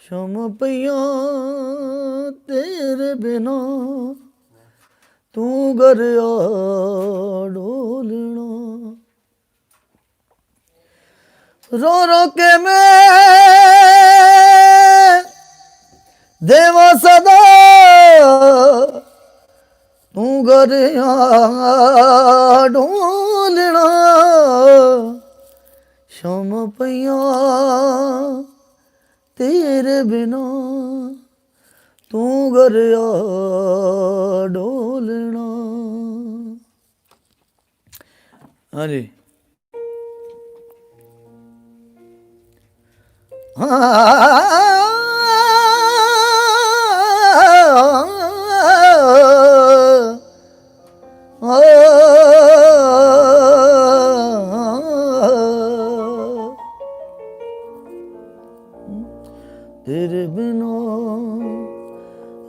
ਸ਼ਮ ਪਈਆਂ ਤੇਰੇ ਬਿਨਾ ਤੂੰ ਗਰਿਆ ਡੋਲਣਾ रो रो के मैं देवा सदा तू गरिया ढोलना शम पईया तेरे बिना तू गरिया ढोलना। हाँ जी तेरे बिना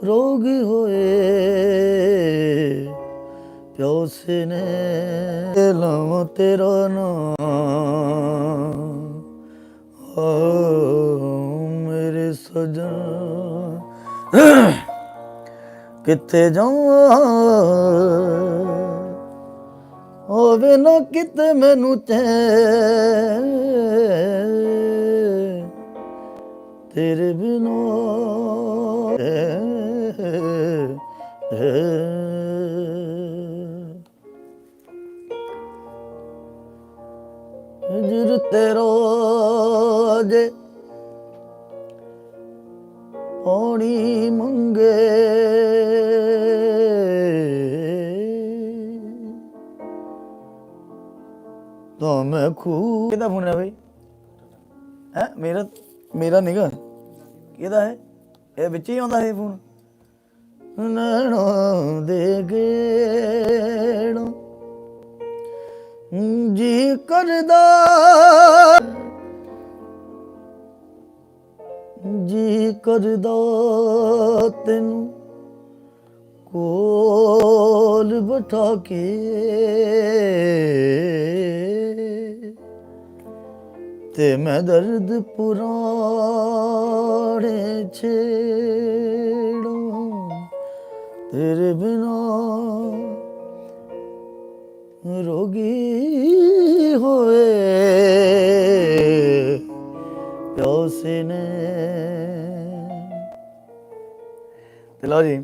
रोगी होए प्यासे ने लव तेरा नाम मेरे सजन किथे जावां होवे ना किते मैनू चैन तेरे बिना जिर तेरा जे पानी मंगे तो मैं खूब किहदा फोन है भाई है मेरा निगा किहदा है ये विच ही आउंदा है फोन नैना दे गेड़ों जी करदा जी करदा तैनू कोल बिठा के ते मैं दर्द पुराने छेड़ूं तेरे बिना रोगी होए प्यासे ने। लो जी